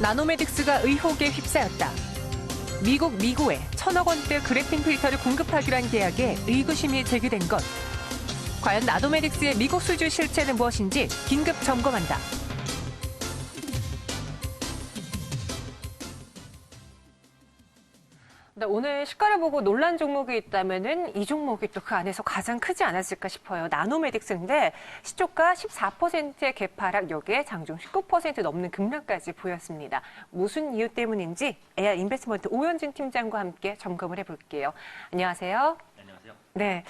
나노메딕스가 의혹에 휩싸였다. 미국 미고에 1,000억 원대 그래핀 필터를 공급하기로 한 계약에 의구심이 제기된 것. 과연 나노메딕스의 미국 수주 실체는 무엇인지 긴급 점검한다. 오늘 시가를 보고 논란 종목이 있다면은 이 종목이 또 그 안에서 가장 크지 않았을까 싶어요. 나노메딕스인데 시초가 14%의 개파락, 여기에 장중 19% 넘는 급락까지 보였습니다. 무슨 이유 때문인지 AR 인베스트먼트 오현진 팀장과 함께 점검을 해볼게요. 안녕하세요. 안녕하세요. 네,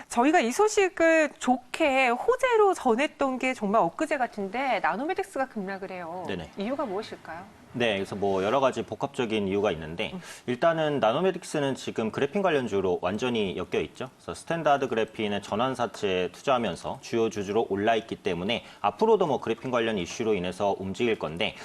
저희가 이 소식을 좋게 호재로 전했던 게 정말 엊그제 같은데 나노메딕스가 급락을 해요. 네네. 이유가 무엇일까요? 네, 그래서 뭐 여러 가지 복합적인 이유가 있는데 일단은 나노메딕스는 지금 그래핀 관련주로 완전히 엮여 있죠. 그래서 스탠다드 그래핀의 전환사채에 투자하면서 주요 주주로 올라 있기 때문에 앞으로도 뭐 그래핀 관련 이슈로 인해서 움직일 건데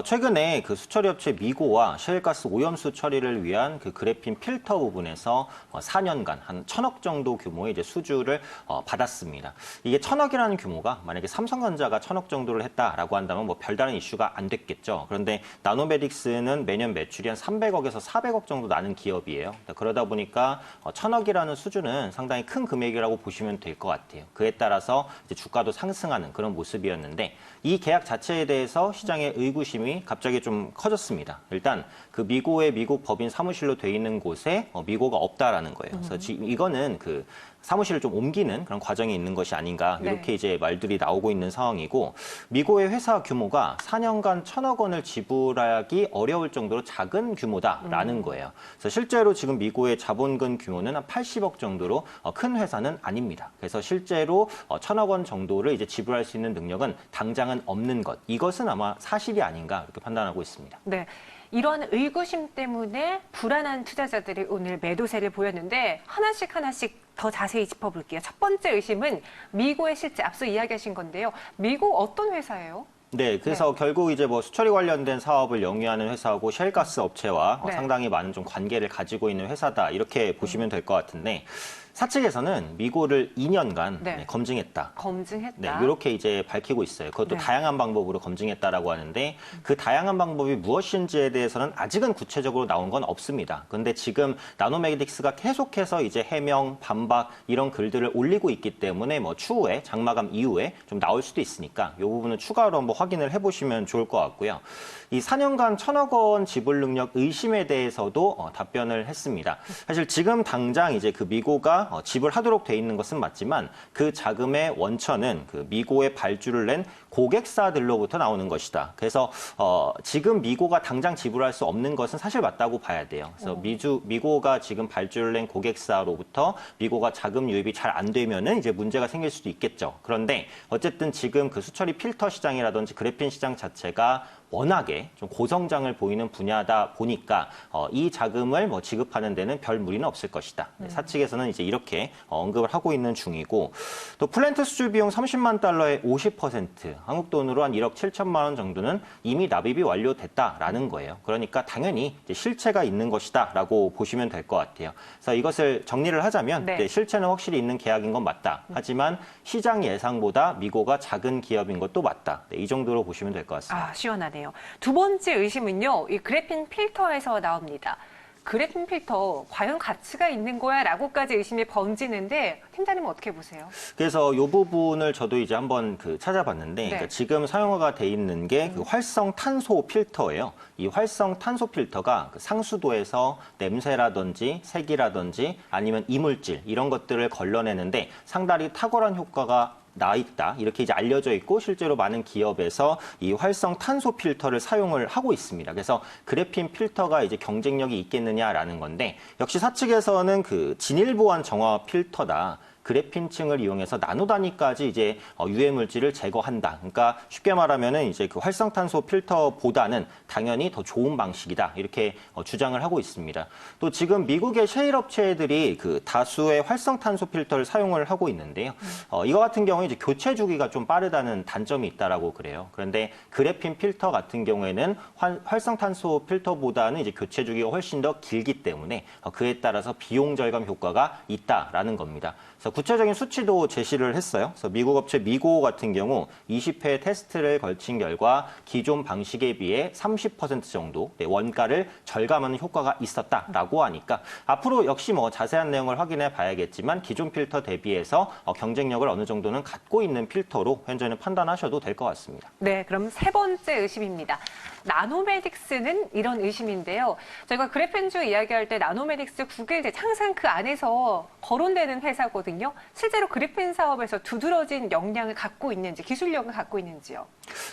최근에 그 수처리 업체 미고와 셰일가스 오염수 처리를 위한 그 그래핀 필터 부분에서 4년간 한 1,000억 정도 규모의 이제 수주를 받았습니다. 이게 1,000억이라는 규모가 만약에 삼성전자가 1,000억 정도를 했다라고 한다면 뭐 별다른 이슈가 안 됐겠죠. 그런데 나노메딕스는 매년 매출이 한 300억에서 400억 정도 나는 기업이에요. 그러다 보니까 1,000억이라는 수준은 상당히 큰 금액이라고 보시면 될 것 같아요. 그에 따라서 이제 주가도 상승하는 그런 모습이었는데 이 계약 자체에 대해서 시장의 의구심이 갑자기 좀 커졌습니다. 일단 그 미고의 미국 법인 사무실로 돼 있는 곳에 미고가 없다라는 거예요. 그래서 지금 이거는 그 사무실을 좀 옮기는 그런 과정이 있는 것이 아닌가 이렇게 이제 말들이 나오고 있는 상황이고 미고의 회사 규모가 4년간 1,000억 원을 지불하기 어려울 정도로 작은 규모다라는 거예요. 그래서 실제로 지금 미고의 자본금 규모는 한 80억 정도로 큰 회사는 아닙니다. 그래서 실제로 1,000억 원 정도를 이제 지불할 수 있는 능력은 당장은 없는 것. 이것은 아마 사실이 아닌가 이렇게 판단하고 있습니다. 네. 이런 의구심 때문에 불안한 투자자들이 오늘 매도세를 보였는데 하나씩 더 자세히 짚어볼게요. 첫 번째 의심은 미고의 실제, 앞서 이야기하신 건데요. 미고 어떤 회사예요? 네, 그래서 결국 이제 뭐 수처리 관련된 사업을 영위하는 회사고 셰일가스 업체와 상당히 많은 좀 관계를 가지고 있는 회사다 이렇게 보시면 될 것 같은데 사측에서는 미고를 2년간 검증했다. 네, 이렇게 이제 밝히고 있어요. 그것도 다양한 방법으로 검증했다라고 하는데 그 다양한 방법이 무엇인지에 대해서는 아직은 구체적으로 나온 건 없습니다. 그런데 지금 나노메딕스가 계속해서 이제 해명, 반박 이런 글들을 올리고 있기 때문에 뭐 추후에 장마감 이후에 좀 나올 수도 있으니까 이 부분은 추가로 한번 확인을 해보시면 좋을 것 같고요. 이 4년간 1,000억 원 지불 능력 의심에 대해서도 답변을 했습니다. 사실 지금 당장 이제 그 미고가 지불하도록 돼 있는 것은 맞지만 그 자금의 원천은 그 미고의 발주를 낸 고객사들로부터 나오는 것이다. 그래서 지금 미고가 당장 지불할 수 없는 것은 사실 맞다고 봐야 돼요. 그래서 미고가 지금 발주를 낸 고객사로부터 미고가 자금 유입이 잘 안 되면은 이제 문제가 생길 수도 있겠죠. 그런데 어쨌든 지금 그 수처리 필터 시장이라든지 그래핀 시장 자체가 워낙에 좀 고성장을 보이는 분야다 보니까 이 자금을 뭐 지급하는 데는 별 무리는 없을 것이다. 사측에서는 이제 이렇게 언급을 하고 있는 중이고 또 플랜트 수주 비용 30만 달러의 50%, 한국 돈으로 한 1억 7천만 원 정도는 이미 납입이 완료됐다라는 거예요. 그러니까 당연히 이제 실체가 있는 것이다라고 보시면 될 것 같아요. 그래서 이것을 정리를 하자면 실체는 확실히 있는 계약인 건 맞다. 하지만 시장 예상보다 미고가 작은 기업인 것도 맞다. 이 정도로 보시면 될 것 같습니다. 시원하네요. 두 번째 의심은요, 이 그래핀 필터에서 나옵니다. 그래핀 필터 과연 가치가 있는 거야? 라고까지 의심이 번지는데 팀장님은 어떻게 보세요? 그래서 이 부분을 저도 이제 한번 찾아봤는데 그러니까 지금 사용화가 돼 있는 게 그 활성 탄소 필터예요. 이 활성 탄소 필터가 그 상수도에서 냄새라든지 색이라든지 아니면 이물질 이런 것들을 걸러내는데 상당히 탁월한 효과가 나 있다 이렇게 이제 알려져 있고 실제로 많은 기업에서 이 활성 탄소 필터를 사용을 하고 있습니다. 그래서 그래핀 필터가 이제 경쟁력이 있겠느냐라는 건데 역시 사측에서는 그 진일 보완 정화 필터다. 그래핀층을 이용해서 나노 단위까지 이제 유해 물질을 제거한다. 그러니까 쉽게 말하면은 이제 그 활성탄소 필터보다는 당연히 더 좋은 방식이다. 이렇게 주장을 하고 있습니다. 또 지금 미국의 셰일 업체들이 그 다수의 활성탄소 필터를 사용을 하고 있는데요. 이거 같은 경우에 이제 교체 주기가 좀 빠르다는 단점이 있다라고 그래요. 그런데 그래핀 필터 같은 경우에는 활성탄소 필터보다는 이제 교체 주기가 훨씬 더 길기 때문에 그에 따라서 비용 절감 효과가 있다라는 겁니다. 그래서 구체적인 수치도 제시를 했어요. 그래서 미국 업체 미고 같은 경우 20회 테스트를 걸친 결과 기존 방식에 비해 30% 정도 원가를 절감하는 효과가 있었다라고 하니까 앞으로 역시 뭐 자세한 내용을 확인해 봐야겠지만 기존 필터 대비해서 경쟁력을 어느 정도는 갖고 있는 필터로 현재는 판단하셔도 될 것 같습니다. 네, 그럼 세 번째 의심입니다. 나노메딕스는 이런 의심인데요. 저희가 그래펜주 이야기할 때 나노메딕스 구글 항상 그 안에서 거론되는 회사거든요. 실제로 그래펜 사업에서 두드러진 역량을 갖고 있는지, 기술력을 갖고 있는지요.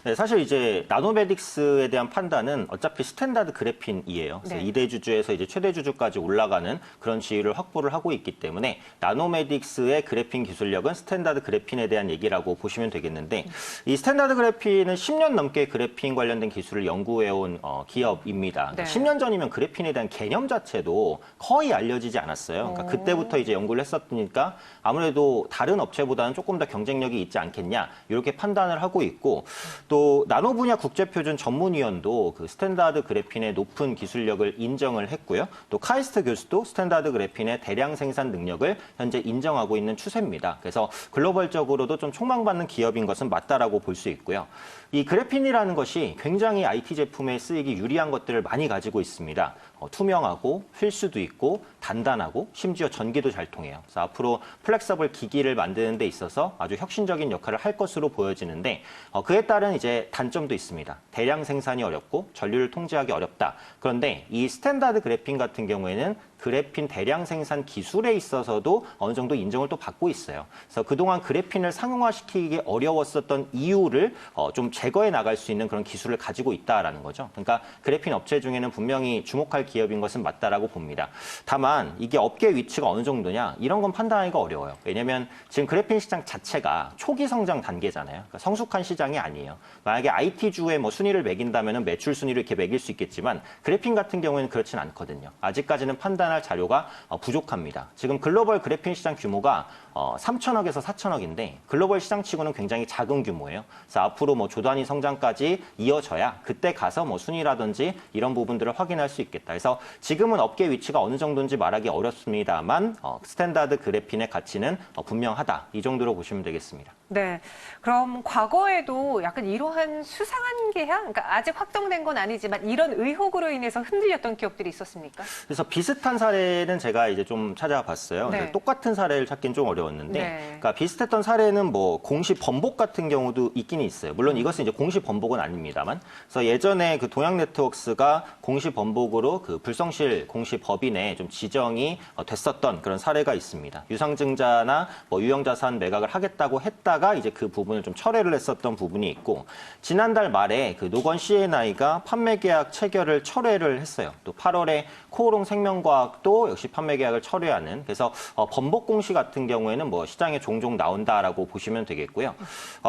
네, 사실 이제 나노메딕스에 대한 판단은 어차피 스탠다드 그래핀이에요. 그래서 네. 2대 주주에서 이제 최대 주주까지 올라가는 그런 지위를 확보를 하고 있기 때문에 나노메딕스의 그래핀 기술력은 스탠다드 그래핀에 대한 얘기라고 보시면 되겠는데 이 스탠다드 그래핀은 10년 넘게 그래핀 관련된 기술을 연구해온 기업입니다. 네. 10년 전이면 그래핀에 대한 개념 자체도 거의 알려지지 않았어요. 그러니까 그때부터 이제 연구를 했었으니까 아무래도 다른 업체보다는 조금 더 경쟁력이 있지 않겠냐 이렇게 판단을 하고 있고 또 나노 분야 국제표준 전문위원도 그 스탠다드 그래핀의 높은 기술력을 인정을 했고요. 또 카이스트 교수도 스탠다드 그래핀의 대량 생산 능력을 현재 인정하고 있는 추세입니다. 그래서 글로벌적으로도 좀 촉망받는 기업인 것은 맞다라고 볼 수 있고요. 이 그래핀이라는 것이 굉장히 IT 제품에 쓰이기 유리한 것들을 많이 가지고 있습니다. 투명하고 필수도 있고 단단하고 심지어 전기도 잘 통해요. 그래서 앞으로 플렉서블 기기를 만드는 데 있어서 아주 혁신적인 역할을 할 것으로 보여지는데 그에 따른 이제 단점도 있습니다. 대량 생산이 어렵고 전류를 통제하기 어렵다. 그런데 이 스탠다드 그래핀 같은 경우에는 그래핀 대량 생산 기술에 있어서도 어느 정도 인정을 또 받고 있어요. 그래서 그동안 그래핀을 상용화시키기 어려웠었던 이유를 좀 제거해 나갈 수 있는 그런 기술을 가지고 있다라는 거죠. 그러니까 그래핀 업체 중에는 분명히 주목할 기업인 것은 맞다라고 봅니다. 다만 이게 업계 위치가 어느 정도냐 이런 건 판단하기가 어려워요. 왜냐하면 지금 그래핀 시장 자체가 초기 성장 단계잖아요. 그러니까 성숙한 시장이 아니에요. 만약에 IT주의 뭐 순위를 매긴다면 매출 순위를 이렇게 매길 수 있겠지만 그래핀 같은 경우에는 그렇진 않거든요. 아직까지는 판단할 자료가 부족합니다. 지금 글로벌 그래핀 시장 규모가 3천억에서 4천억인데 글로벌 시장치고는 굉장히 작은 규모예요. 그래서 앞으로 뭐 조단위 성장까지 이어져야 그때 가서 뭐 순위라든지 이런 부분들을 확인할 수 있겠다. 그래서 지금은 업계 위치가 어느 정도인지 말하기 어렵습니다만 스탠다드 그래핀의 가치는 분명하다. 이 정도로 보시면 되겠습니다. 네, 그럼 과거에도 약간 이러한 수상한 계약, 그러니까 아직 확정된 건 아니지만 이런 의혹으로 인해서 흔들렸던 기업들이 있었습니까? 그래서 비슷한 사례는 제가 이제 좀 찾아봤어요. 네. 똑같은 사례를 찾긴 좀 어려웠는데, 네. 그러니까 비슷했던 사례는 뭐 공시 번복 같은 경우도 있긴 있어요. 물론 이것은 이제 공시 번복은 아닙니다만, 그래서 예전에 그 동양네트워크스가 공시 번복으로 그 불성실 공시 법인에 좀 지정이 됐었던 그런 사례가 있습니다. 유상증자나 뭐 유형자산 매각을 하겠다고 했다가 이제 그 부분을 좀 철회를 했었던 부분이 있고, 지난달 말에 그 노건 C&I가 판매 계약 체결을 철회를 했어요. 또 8월에 코오롱 생명과학도 역시 판매 계약을 철회하는, 그래서 번복 공시 같은 경우에는 뭐 시장에 종종 나온다라고 보시면 되겠고요.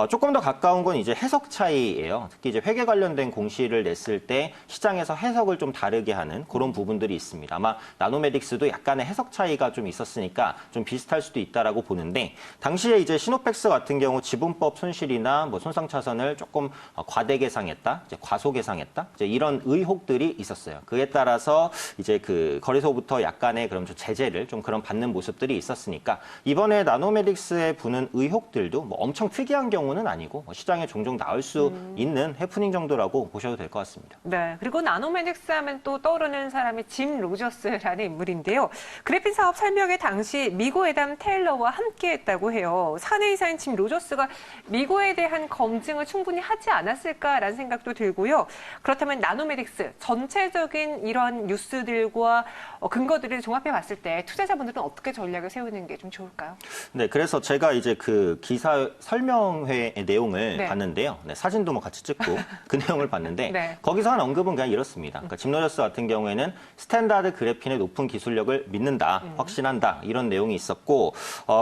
조금 더 가까운 건 이제 해석 차이예요. 특히 이제 회계 관련된 공시를 냈을 때 시장에서 해석을 좀 다르게 하는 그런 부분들이 있습니다. 아마 나노메딕스도 약간의 해석 차이가 좀 있었으니까 좀 비슷할 수도 있다라고 보는데, 당시에 이제 시노펙스 같은 경우 지분법 손실이나 뭐 손상 차선을 조금 과대 계상했다, 이제 과소 계상했다, 이제 이런 의혹들이 있었어요. 그에 따라서 이제 그 거래소부터 약간의 그런 좀 제재를 좀 그런 받는 모습들이 있었으니까 이번에 나노메딕스에 부는 의혹들도 뭐 엄청 특이한 경우는 아니고 뭐 시장에 종종 나올 수 있는 해프닝 정도라고 보셔도 될 것 같습니다. 네, 그리고 나노메딕스 하면 또 떠오르는 사람이 짐 로저스라는 인물인데요. 그래핀 사업 설명회 당시 미고 회담 테일러와 함께했다고 해요. 사내이사인 짐 로저스가 미고에 대한 검증을 충분히 하지 않았을까라는 생각도 들고요. 그렇다면 나노메딕스 전체적인 이런 뉴스들과 근거들을 종합해 봤을 때 투자자분들은 어떻게 전략을 세우는 게 좀 좋을까요? 네, 그래서 제가 이제 그 기사 설명회의 내용을 네. 봤는데요. 네, 사진도 뭐 같이 찍고 그 내용을 봤는데 네. 거기서 한 언급은 그냥 이렇습니다. 그러니까 짐 로저스 같은 경우에는 스탠다드 그래핀의 높은 기술력을 믿는다, 확신한다 이런 내용이 있었고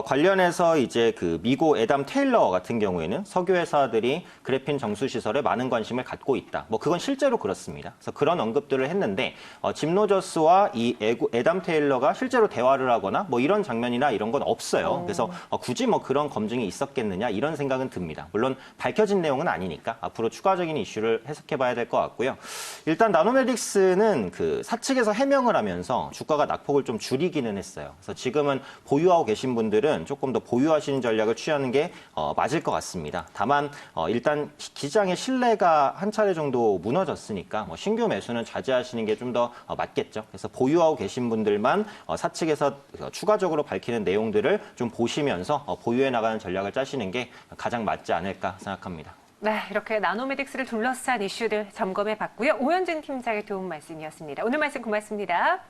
관련해서 이제 그 미고 애담 테일러 같은 경우에는 석유 회사들이 그래핀 정수 시설에 많은 관심을 갖고 있다. 뭐 그건 실제로 그렇습니다. 그래서 그런 언급들을 했는데 짐 로저스와 이 애담 테일러가 실제로 대화를 하거나 뭐 이런 장면이나 이런 건 없어요. 그래서 굳이 뭐 그런 검증이 있었겠느냐 이런 생각은 듭니다. 물론 밝혀진 내용은 아니니까 앞으로 추가적인 이슈를 해석해봐야 될 것 같고요. 일단 나노메딕스는 그 사측에서 해명을 하면서 주가가 낙폭을 좀 줄이기는 했어요. 그래서 지금은 보유하고 계신 분들은 조금 더 보유하시는 전략을 취하는 게 맞을 것 같습니다. 다만 일단 기장의 신뢰가 한 차례 정도 무너졌으니까 뭐 신규 매수는 자제하시는 게 좀 더 맞겠죠. 그래서 보유하고 계신 분들만 사측에서 추가적으로 밝히는 내용들을 좀 보시면서 보유해 나가는 전략을 짜시는 게 가장 맞지 않을까 생각합니다. 네, 이렇게 나노메딕스를 둘러싼 이슈들 점검해 봤고요. 오현준 팀장의 도움 말씀이었습니다. 오늘 말씀 고맙습니다.